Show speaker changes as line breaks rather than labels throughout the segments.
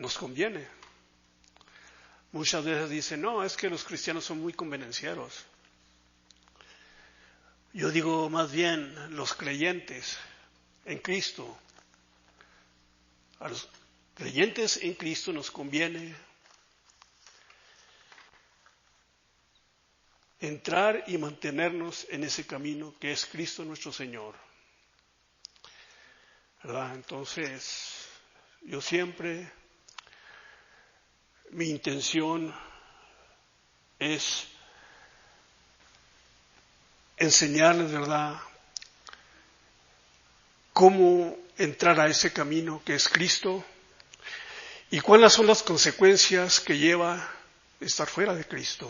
nos conviene. Muchas veces dicen, no, es que los cristianos son muy convenencieros. Yo digo más bien, los creyentes en Cristo, a los creyentes en Cristo nos conviene entrar y mantenernos en ese camino que es Cristo nuestro Señor. ¿Verdad? Entonces, yo siempre, mi intención es enseñarles, ¿verdad?, cómo entrar a ese camino que es Cristo y cuáles son las consecuencias que lleva estar fuera de Cristo.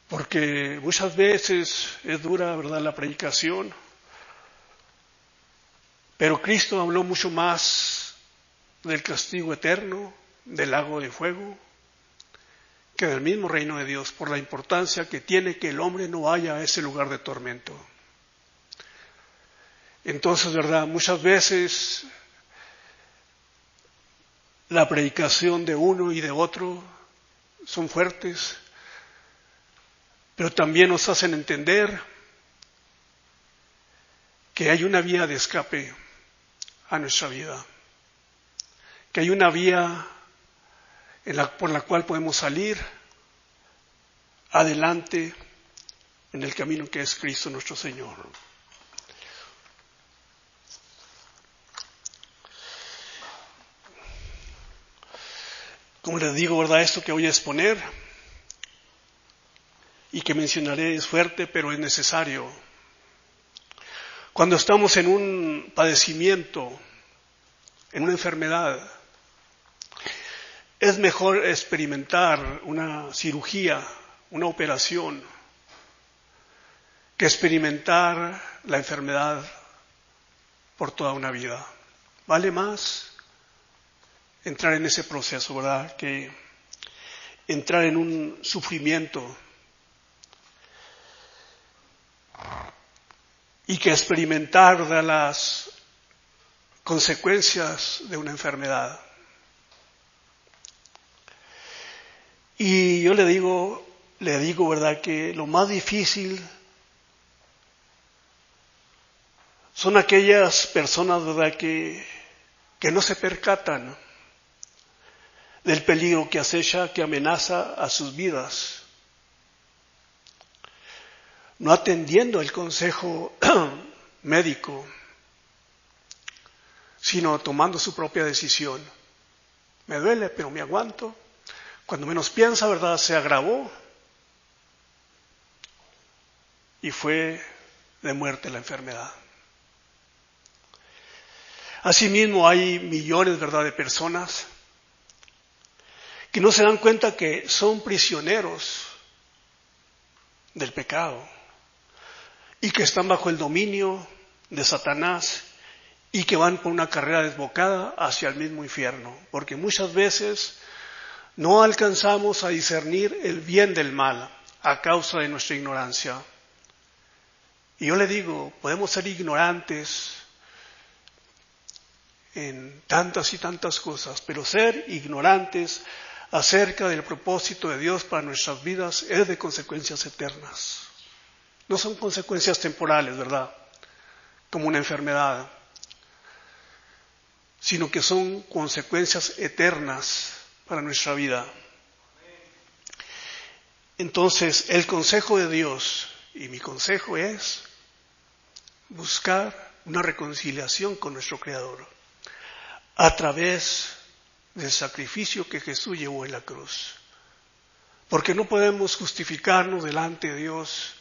Porque muchas veces es dura, ¿verdad?, la predicación, pero Cristo habló mucho más del castigo eterno, del lago de fuego, que del mismo reino de Dios, por la importancia que tiene que el hombre no vaya a ese lugar de tormento. Entonces, ¿verdad?, muchas veces la predicación de uno y de otro son fuertes, pero también nos hacen entender que hay una vía de escape a nuestra vida, que hay una vía por la cual podemos salir adelante en el camino que es Cristo nuestro Señor. Como les digo, ¿verdad?, esto que voy a exponer y que mencionaré es fuerte, pero es necesario. Cuando estamos en un padecimiento, en una enfermedad, es mejor experimentar una cirugía, una operación, que experimentar la enfermedad por toda una vida. Vale más entrar en ese proceso, ¿verdad?, que entrar en un sufrimiento y que experimentar, ¿verdad?, las consecuencias de una enfermedad. Y yo le digo, ¿verdad?, que lo más difícil son aquellas personas, ¿verdad?, que no se percatan del peligro que acecha, que amenaza a sus vidas, no atendiendo el consejo médico, sino tomando su propia decisión. Me duele, pero me aguanto. Cuando menos piensa, ¿verdad?, se agravó y fue de muerte la enfermedad. Asimismo, hay millones, ¿verdad?, de personas que no se dan cuenta que son prisioneros del pecado y que están bajo el dominio de Satanás y que van por una carrera desbocada hacia el mismo infierno, porque muchas veces no alcanzamos a discernir el bien del mal a causa de nuestra ignorancia. Y yo le digo, podemos ser ignorantes en tantas y tantas cosas, pero ser ignorantes acerca del propósito de Dios para nuestras vidas es de consecuencias eternas. No son consecuencias temporales, ¿verdad?, como una enfermedad, sino que son consecuencias eternas para nuestra vida. Entonces, el consejo de Dios, y mi consejo es buscar una reconciliación con nuestro Creador a través del sacrificio que Jesús llevó en la cruz. Porque no podemos justificarnos delante de Dios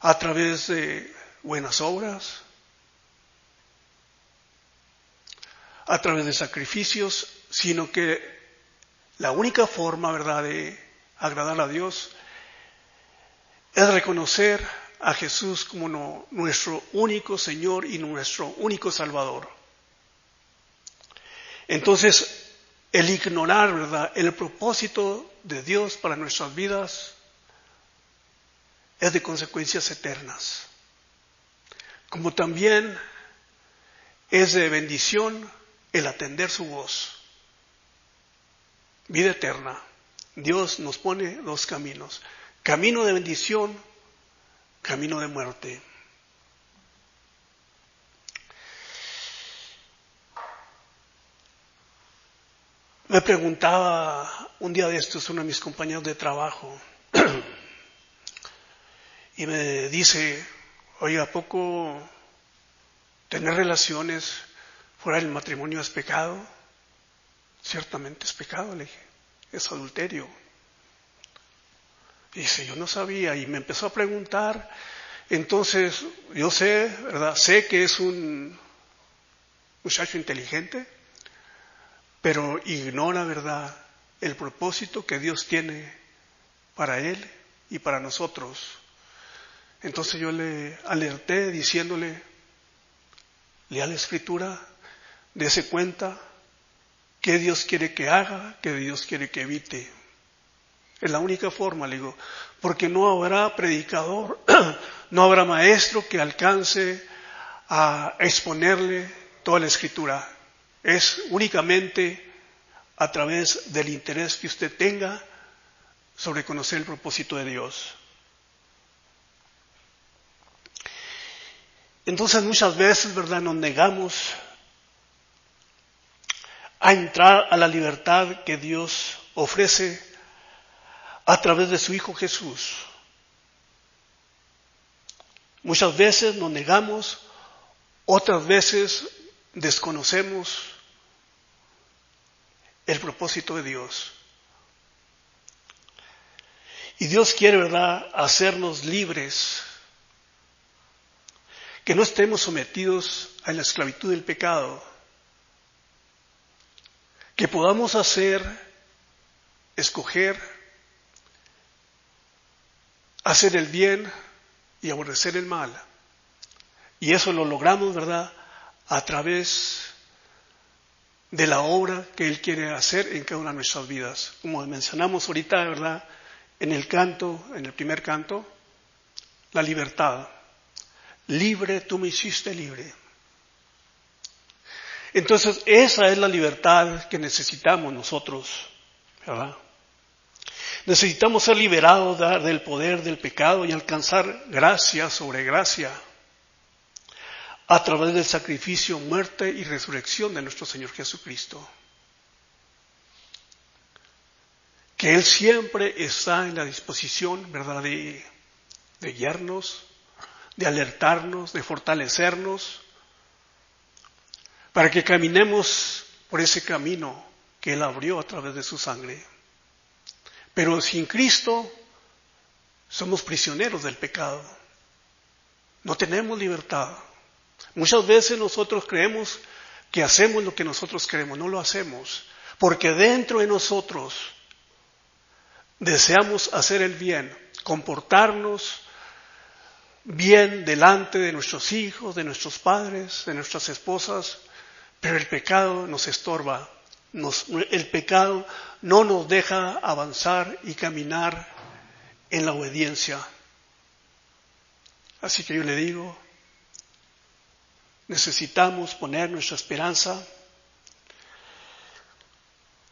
a través de buenas obras, a través de sacrificios, sino que la única forma, ¿verdad?, de agradar a Dios es reconocer a Jesús como nuestro único Señor y nuestro único Salvador. Entonces, el ignorar, ¿verdad?, el propósito de Dios para nuestras vidas es de consecuencias eternas, como también es de bendición el atender su voz. Vida eterna. Dios nos pone dos caminos. Camino de bendición, camino de muerte. Me preguntaba un día de estos uno de mis compañeros de trabajo y me dice, oiga, ¿a poco tener relaciones fuera del matrimonio es pecado? Ciertamente es pecado, le dije, es adulterio. Y dice, yo no sabía, y me empezó a preguntar. Entonces, yo sé, ¿verdad? Sé que es un muchacho inteligente, pero ignora, ¿verdad?, el propósito que Dios tiene para él y para nosotros. Entonces yo le alerté diciéndole, lea la Escritura, dése cuenta qué Dios quiere que haga, qué Dios quiere que evite. Es la única forma, le digo, porque no habrá predicador, no habrá maestro que alcance a exponerle toda la Escritura. Es únicamente a través del interés que usted tenga sobre conocer el propósito de Dios. Entonces muchas veces, ¿verdad?, nos negamos a entrar a la libertad que Dios ofrece a través de su Hijo Jesús. Muchas veces nos negamos, otras veces desconocemos el propósito de Dios. Y Dios quiere, ¿verdad?, hacernos libres, que no estemos sometidos a la esclavitud del pecado, que podamos escoger, hacer el bien y aborrecer el mal. Y eso lo logramos, ¿verdad?, a través de la obra que Él quiere hacer en cada una de nuestras vidas. Como mencionamos ahorita, ¿verdad?, en el canto, en el primer canto, la libertad. Libre, tú me hiciste libre. Entonces, esa es la libertad que necesitamos nosotros, ¿verdad? Necesitamos ser liberados del poder del pecado y alcanzar gracia sobre gracia a través del sacrificio, muerte y resurrección de nuestro Señor Jesucristo. Que Él siempre está en la disposición, ¿verdad?, de guiarnos, de alertarnos, de fortalecernos, para que caminemos por ese camino que Él abrió a través de su sangre. Pero sin Cristo somos prisioneros del pecado. No tenemos libertad. Muchas veces nosotros creemos que hacemos lo que nosotros queremos. No lo hacemos, porque dentro de nosotros deseamos hacer el bien, comportarnos bien delante de nuestros hijos, de nuestros padres, de nuestras esposas, pero el pecado nos estorba. El pecado no nos deja avanzar y caminar en la obediencia. Así que yo le digo, necesitamos poner nuestra esperanza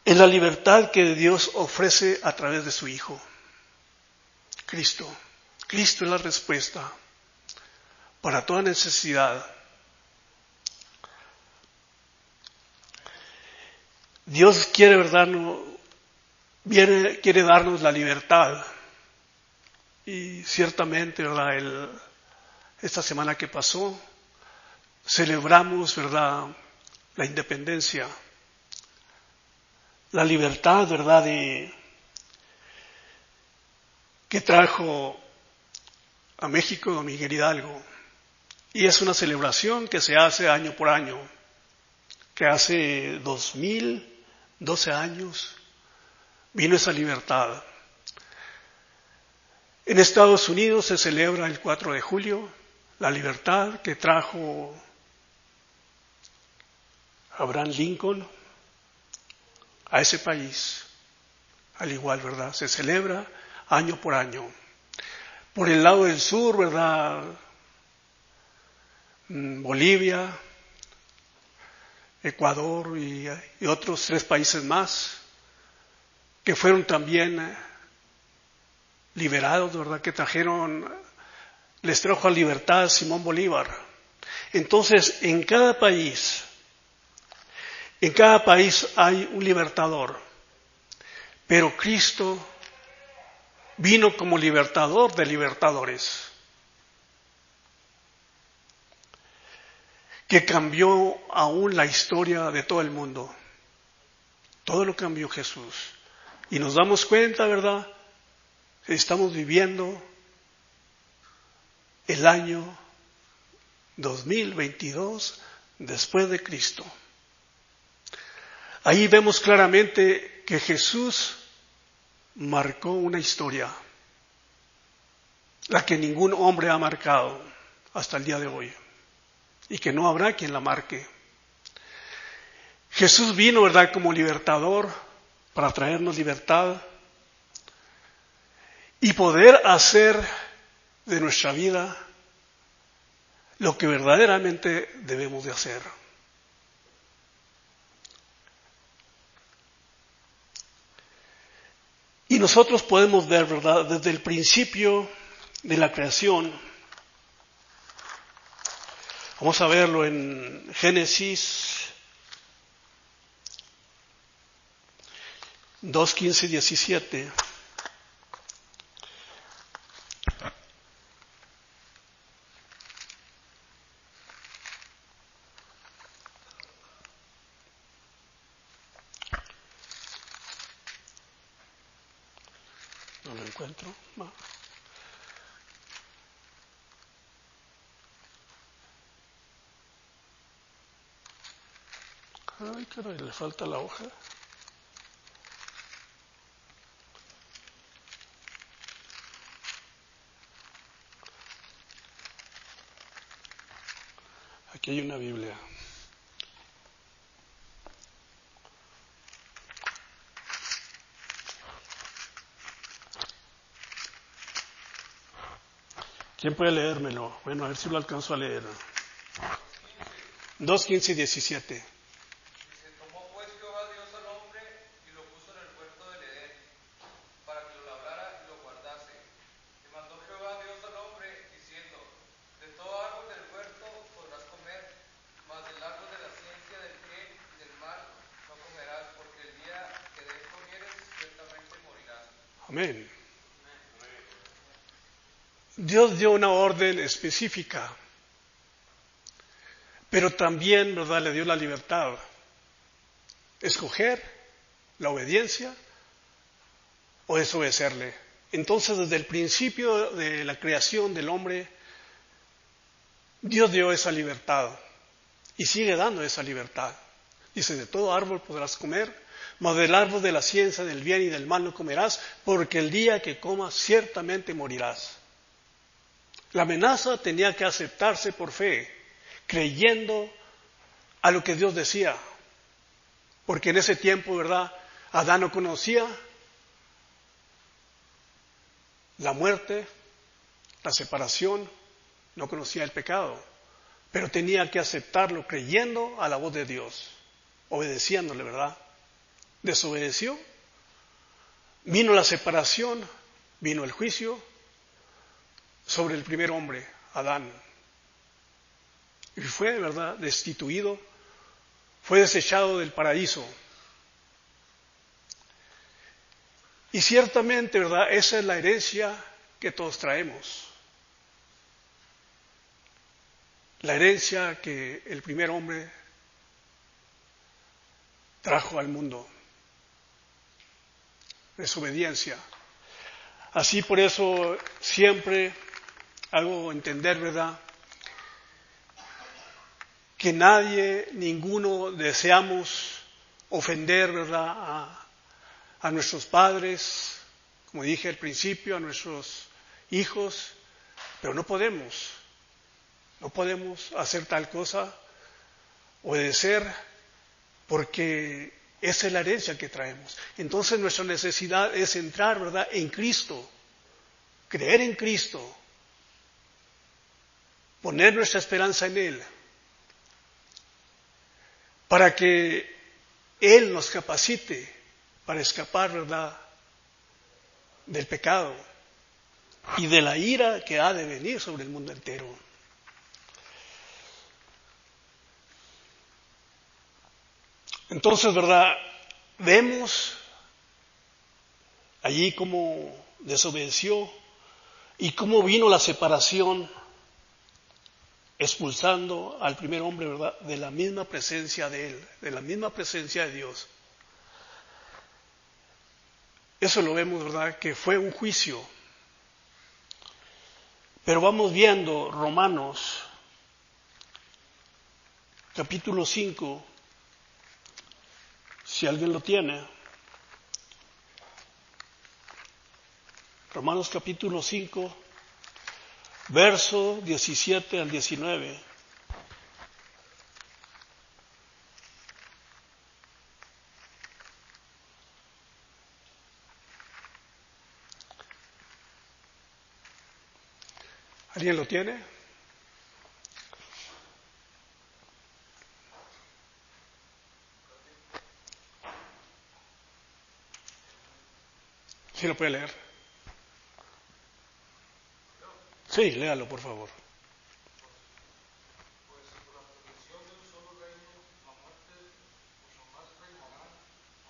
en la libertad que Dios ofrece a través de su Hijo, Cristo. Cristo es la respuesta para toda necesidad. Dios quiere, ¿verdad?, quiere darnos la libertad. Y ciertamente, ¿verdad?, esta semana que pasó, celebramos, ¿verdad?, la independencia, la libertad, ¿verdad?, que trajo a México don Miguel Hidalgo. Y es una celebración que se hace año por año, que hace 2012 años vino esa libertad. En Estados Unidos se celebra el 4 de julio, la libertad que trajo Abraham Lincoln a ese país. Al igual, ¿verdad?, se celebra año por año. Por el lado del sur, ¿verdad?, Bolivia, Ecuador y otros 3 países más, que fueron también liberados, ¿verdad? Que les trajo a libertad Simón Bolívar. Entonces, en cada país hay un libertador, pero Cristo vino como libertador de libertadores, que cambió aún la historia de todo el mundo. Todo lo cambió Jesús. Y nos damos cuenta, ¿verdad? Que estamos viviendo el año 2022 después de Cristo. Ahí vemos claramente que Jesús marcó una historia, la que ningún hombre ha marcado hasta el día de hoy, y que no habrá quien la marque. Jesús vino, ¿verdad?, como libertador para traernos libertad y poder hacer de nuestra vida lo que verdaderamente debemos de hacer. Y nosotros podemos ver, ¿verdad?, desde el principio de la creación. Vamos a verlo en Génesis 2, 15 y 17. No lo encuentro. No. Ay, caray, le falta la hoja. Aquí hay una Biblia. ¿Quién puede leérmelo? Bueno, a ver si lo alcanzo a leer. 2, 15 y 17.
Dice, tomó pues Jehová Dios al hombre y lo puso en el huerto del Edén, para que lo labrara y lo guardase. Y mandó Jehová Dios al hombre, diciendo, de todo árbol del huerto podrás comer, mas del árbol de la ciencia del bien y del mal no comerás, porque el día que de él comieres ciertamente morirás.
Amén. Dios dio una orden específica, pero también, ¿verdad?, le dio la libertad. Escoger la obediencia o desobedecerle. Entonces, desde el principio de la creación del hombre, Dios dio esa libertad y sigue dando esa libertad. Dice, de todo árbol podrás comer, mas del árbol de la ciencia del bien y del mal no comerás, porque el día que comas ciertamente morirás. La amenaza tenía que aceptarse por fe, creyendo a lo que Dios decía. Porque en ese tiempo, ¿verdad?, Adán no conocía la muerte, la separación, no conocía el pecado, pero tenía que aceptarlo creyendo a la voz de Dios, obedeciéndole, ¿verdad? Desobedeció, vino la separación, vino el juicio sobre el primer hombre, Adán. Y fue, ¿verdad?, destituido, fue desechado del paraíso. Y ciertamente, ¿verdad?, esa es la herencia que todos traemos. La herencia que el primer hombre trajo al mundo. Desobediencia. Así por eso siempre hago entender, ¿verdad?, que nadie, ninguno deseamos ofender, ¿verdad?, a nuestros padres, como dije al principio, a nuestros hijos, pero no podemos hacer tal cosa, obedecer, porque esa es la herencia que traemos. Entonces nuestra necesidad es entrar, ¿verdad?, en Cristo, creer en Cristo, poner nuestra esperanza en Él. para que Él nos capacite para escapar, ¿verdad?, del pecado y de la ira que ha de venir sobre el mundo entero. Entonces, ¿verdad?, vemos allí cómo desobedeció y cómo vino la separación, expulsando al primer hombre, ¿verdad?, de la misma presencia de Él, de la misma presencia de Dios. Eso lo vemos, ¿verdad?, que fue un juicio. Pero vamos viendo Romanos, capítulo 5, si alguien lo tiene. Romanos capítulo 5, verso 17 al 19. ¿Alguien lo tiene? ¿Sí lo puede leer? Sí, léalo, por favor.
Pues por la tradición de un solo reino, la muerte mucho más reinará,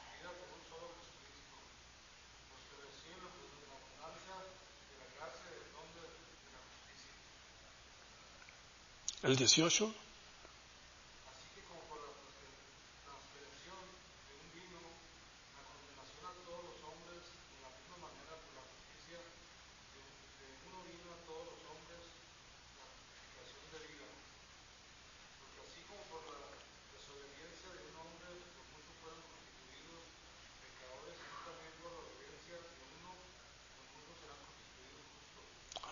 unida por un solo Jesucristo, los que reciben la abundancia de la gracia y del don de la justicia.
El 18.
Así que como por la transgresión de un vino, la condenación a todos los hombres, de la misma manera por la justicia de uno vino a todos los hombres la justificación de vida. Porque así como por la desobediencia de un hombre los muchos fueron constituidos pecadores, así también por la obediencia de uno los muchos serán constituidos justos.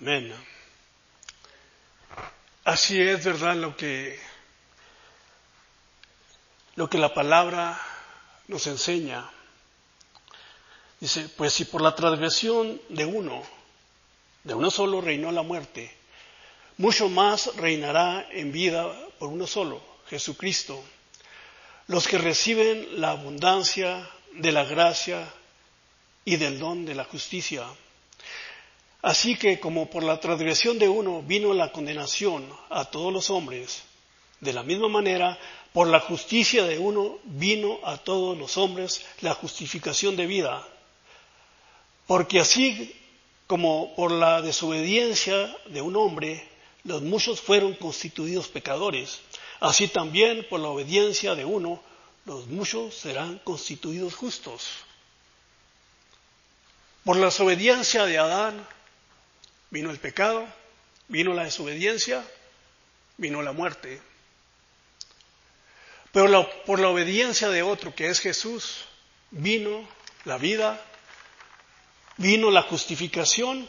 Amén. Así es, ¿verdad?, lo que la palabra nos enseña. Dice, pues si por la transgresión de uno solo reinó la muerte, mucho más reinará en vida por uno solo, Jesucristo, los que reciben la abundancia de la gracia y del don de la justicia. Así que como por la transgresión de uno vino la condenación a todos los hombres, de la misma manera, por la justicia de uno vino a todos los hombres la justificación de vida. Porque así como por la desobediencia de un hombre los muchos fueron constituidos pecadores, así también por la obediencia de uno los muchos serán constituidos justos. Por la desobediencia de Adán vino el pecado, vino la desobediencia, vino la muerte. Pero por la obediencia de otro, que es Jesús, vino la vida, vino la justificación,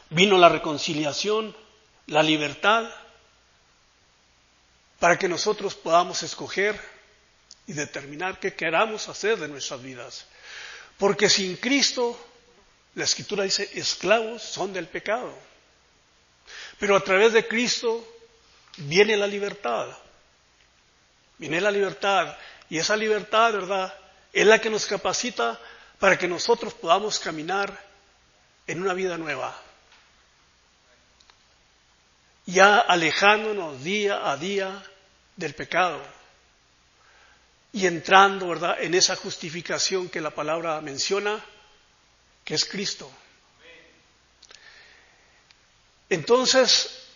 vino la reconciliación, la libertad, para que nosotros podamos escoger y determinar qué queramos hacer de nuestras vidas. Porque sin Cristo, la Escritura dice, esclavos son del pecado. Pero a través de Cristo viene la libertad. Viene la libertad. Y esa libertad, ¿verdad?, es la que nos capacita para que nosotros podamos caminar en una vida nueva. Ya alejándonos día a día del pecado. Y entrando, ¿verdad?, en esa justificación que la palabra menciona, que es Cristo. Entonces,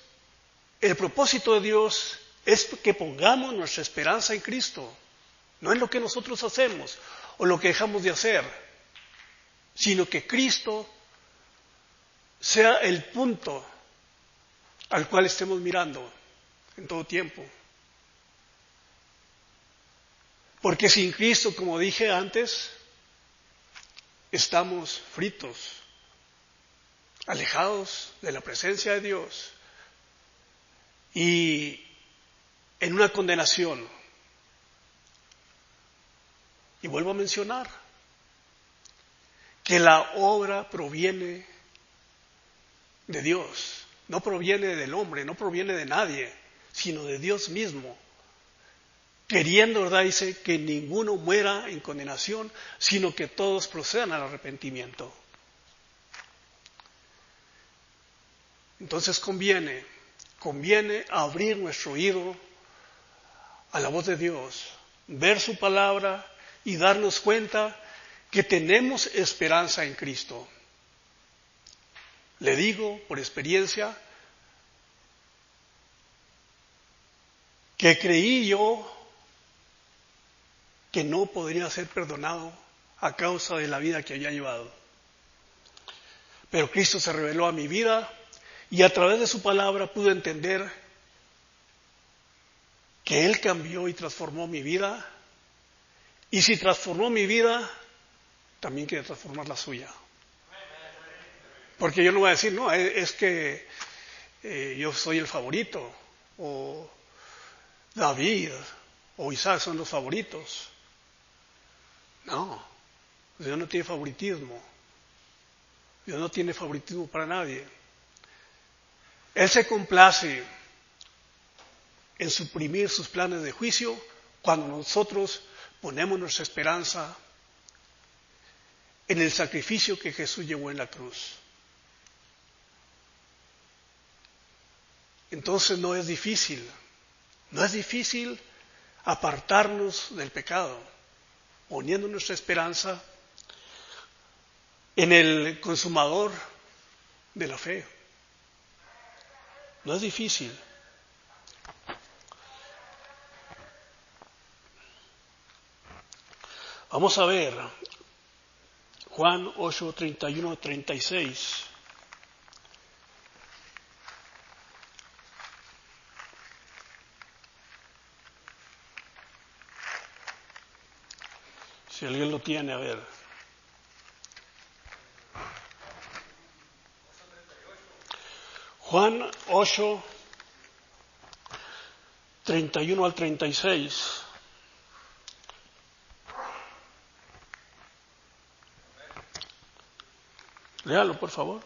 el propósito de Dios es que pongamos nuestra esperanza en Cristo, no en lo que nosotros hacemos o lo que dejamos de hacer, sino que Cristo sea el punto al cual estemos mirando en todo tiempo. Porque sin Cristo, como dije antes, estamos fritos, alejados de la presencia de Dios y en una condenación. Y vuelvo a mencionar que la obra proviene de Dios, no proviene del hombre, no proviene de nadie, sino de Dios mismo, queriendo, ¿verdad? Dice que ninguno muera en condenación, sino que todos procedan al arrepentimiento. Entonces conviene abrir nuestro oído a la voz de Dios, ver su palabra y darnos cuenta que tenemos esperanza en Cristo. Le digo por experiencia que creí yo que no podría ser perdonado a causa de la vida que había llevado. Pero Cristo se reveló a mi vida y a través de su palabra pude entender que Él cambió y transformó mi vida. Y si transformó mi vida, también quiere transformar la suya. Porque yo no voy a decir, no, es que yo soy el favorito, o David, o Isaac son los favoritos. No, Dios no tiene favoritismo. Dios no tiene favoritismo para nadie. Él se complace en suprimir sus planes de juicio cuando nosotros ponemos nuestra esperanza en el sacrificio que Jesús llevó en la cruz. Entonces no es difícil apartarnos del pecado, poniendo nuestra esperanza en el consumador de la fe. No es difícil. Vamos a ver Juan 8, 31, 36. Si alguien lo tiene, a ver. Juan 8, 31 al 36. Léalo, por favor.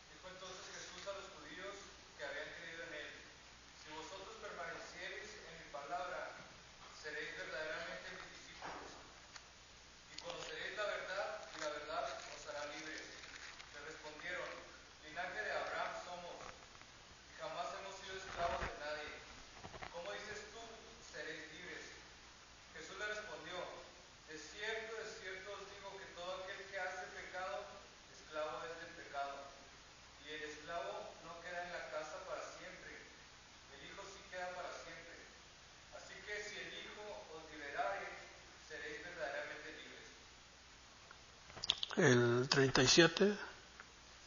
Dijo entonces Jesús a los judíos que habían creído en él: si vosotros permaneciereis en mi palabra, seréis verdaderamente mis discípulos, y conoceréis la verdad, y la verdad os hará libres. Le respondieron: linaje de Abraham somos, y jamás hemos sido esclavos de nadie. ¿Cómo dices tú, seréis libres? Jesús le respondió: de cierto os digo que todo aquel que hace pecado, esclavo es del pecado. Y el esclavo no queda en la casa para siempre, el Hijo sí queda para siempre. Así que si el Hijo os liberare, seréis verdaderamente libres.
El 37.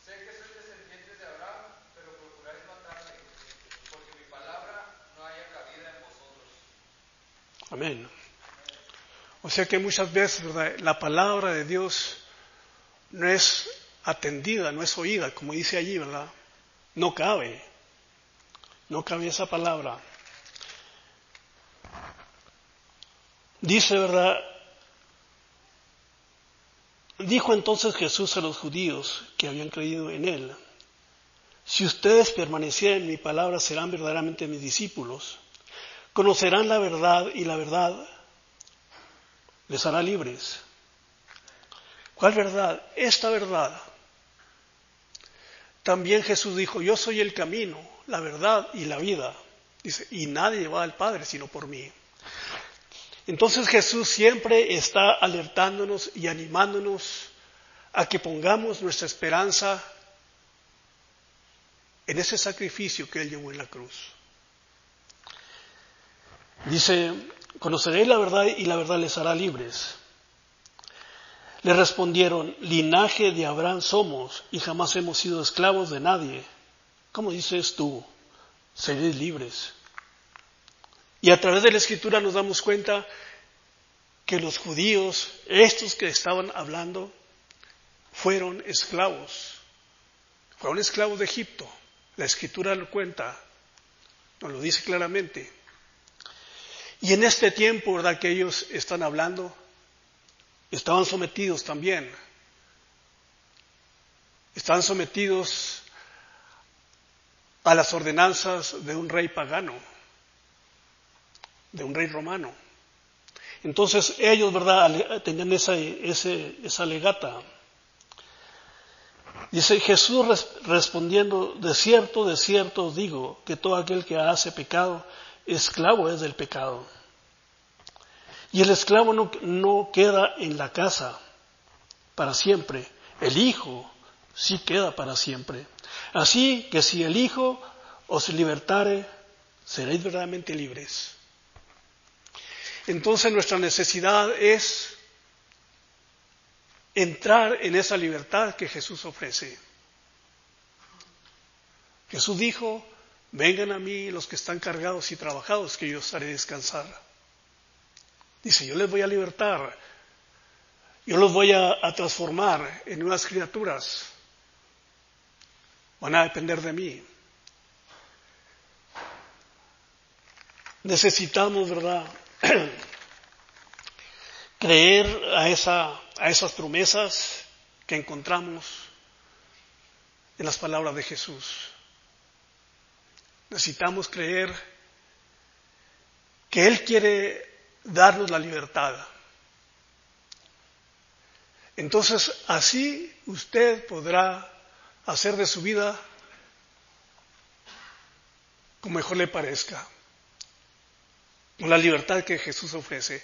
Sé que sois descendientes de Abraham, pero procuráis matarme, porque mi palabra no haya cabida en vosotros.
Amén. O sea que muchas veces, ¿verdad?, la palabra de Dios no es atendida, no es oída, como dice allí, ¿verdad? No cabe esa palabra. Dice, ¿verdad? Dijo entonces Jesús a los judíos que habían creído en él: si ustedes permanecieran en mi palabra, serán verdaderamente mis discípulos, conocerán la verdad y la verdad les hará libres. ¿Cuál verdad? Esta verdad. También Jesús dijo: yo soy el camino, la verdad y la vida. Dice, y nadie va al Padre sino por mí. Entonces Jesús siempre está alertándonos y animándonos a que pongamos nuestra esperanza en ese sacrificio que Él llevó en la cruz. Dice, conoceréis la verdad y la verdad les hará libres. Le respondieron: linaje de Abraham somos y jamás hemos sido esclavos de nadie. ¿Cómo dices tú? Seréis libres. Y a través de la Escritura nos damos cuenta que los judíos, estos que estaban hablando, fueron esclavos de Egipto. La Escritura lo cuenta, nos lo dice claramente. Y en este tiempo, ¿verdad?, que ellos están hablando, estaban sometidos también. Estaban sometidos a las ordenanzas de un rey pagano, de un rey romano. Entonces ellos, ¿verdad?, tenían esa legata. Dice Jesús respondiendo: de cierto os digo, que todo aquel que hace pecado, esclavo es del pecado. Y el esclavo no queda en la casa para siempre, el Hijo sí queda para siempre. Así que si el Hijo os libertare, seréis verdaderamente libres. Entonces nuestra necesidad es entrar en esa libertad que Jesús ofrece. Jesús dijo: vengan a mí los que están cargados y trabajados, que yo os haré descansar. Dice: yo les voy a libertar, yo los voy a transformar en unas criaturas, van a depender de mí. Necesitamos, ¿verdad?, creer a esas promesas que encontramos en las palabras de Jesús. Necesitamos creer que Él quiere darnos la libertad. Entonces, así usted podrá hacer de su vida como mejor le parezca, con la libertad que Jesús ofrece.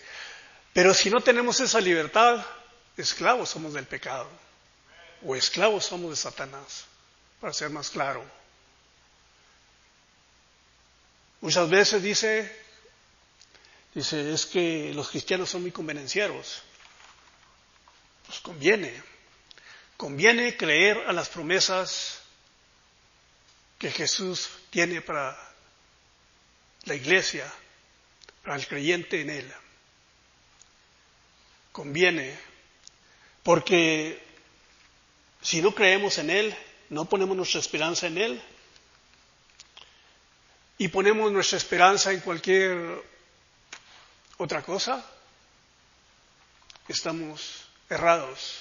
Pero si no tenemos esa libertad, esclavos somos del pecado, o esclavos somos de Satanás, para ser más claro. Muchas veces dice, es que los cristianos son muy convenencieros. Pues conviene creer a las promesas que Jesús tiene para la iglesia, para el creyente en Él. Conviene, porque si no creemos en Él, no ponemos nuestra esperanza en Él, y ponemos nuestra esperanza en cualquier otra cosa, estamos errados.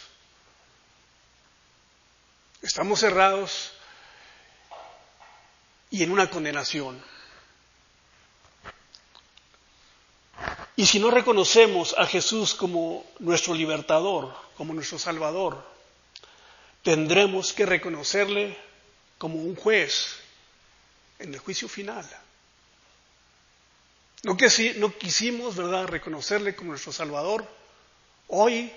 Estamos errados y en una condenación. Y si no reconocemos a Jesús como nuestro libertador, como nuestro salvador, tendremos que reconocerle como un juez en el juicio final. No quisimos, ¿verdad?, reconocerle como nuestro salvador hoy,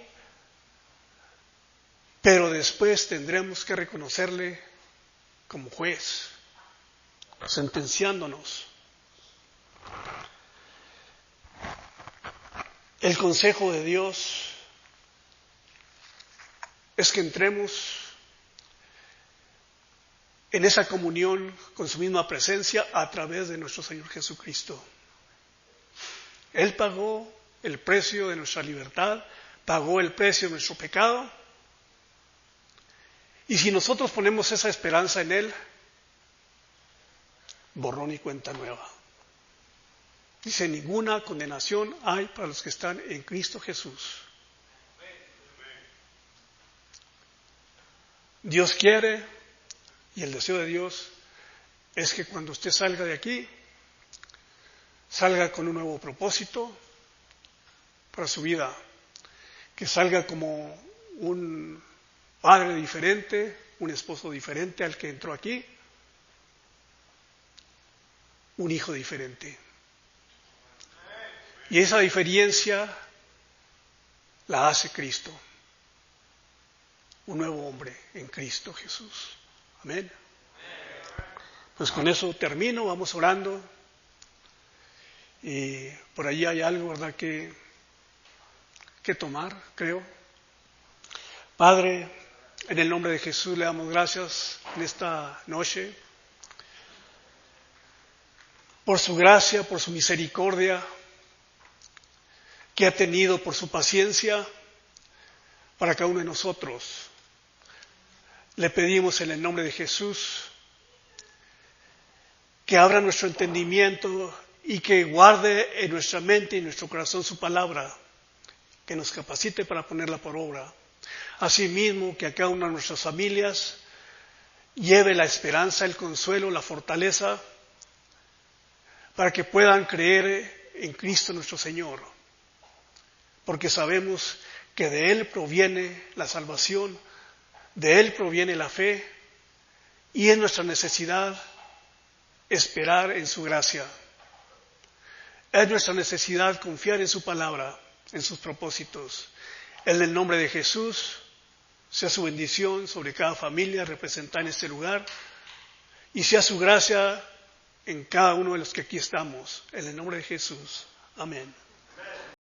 pero después tendremos que reconocerle como juez, sentenciándonos. El consejo de Dios es que entremos en esa comunión con su misma presencia a través de nuestro Señor Jesucristo. Él pagó el precio de nuestra libertad, pagó el precio de nuestro pecado, y si nosotros ponemos esa esperanza en Él, borrón y cuenta nueva. Dice: ninguna condenación hay para los que están en Cristo Jesús. Dios quiere, y el deseo de Dios es que cuando usted salga de aquí, salga con un nuevo propósito para su vida, que salga como un padre diferente, un esposo diferente al que entró aquí, un hijo diferente. Y esa diferencia la hace Cristo, un nuevo hombre en Cristo Jesús. Amén. Pues con eso termino, vamos orando. Y por allí hay algo, ¿verdad?, que tomar, creo. Padre, en el nombre de Jesús le damos gracias en esta noche por su gracia, por su misericordia que ha tenido, por su paciencia para cada uno de nosotros. Le pedimos en el nombre de Jesús que abra nuestro entendimiento y que guarde en nuestra mente y en nuestro corazón su palabra, que nos capacite para ponerla por obra. Asimismo, que a cada una de nuestras familias lleve la esperanza, el consuelo, la fortaleza, para que puedan creer en Cristo nuestro Señor, porque sabemos que de Él proviene la salvación, de Él proviene la fe, y es nuestra necesidad esperar en su gracia. Es nuestra necesidad confiar en su palabra, en sus propósitos. En el nombre de Jesús, sea su bendición sobre cada familia representada en este lugar, y sea su gracia en cada uno de los que aquí estamos. En el nombre de Jesús. Amén.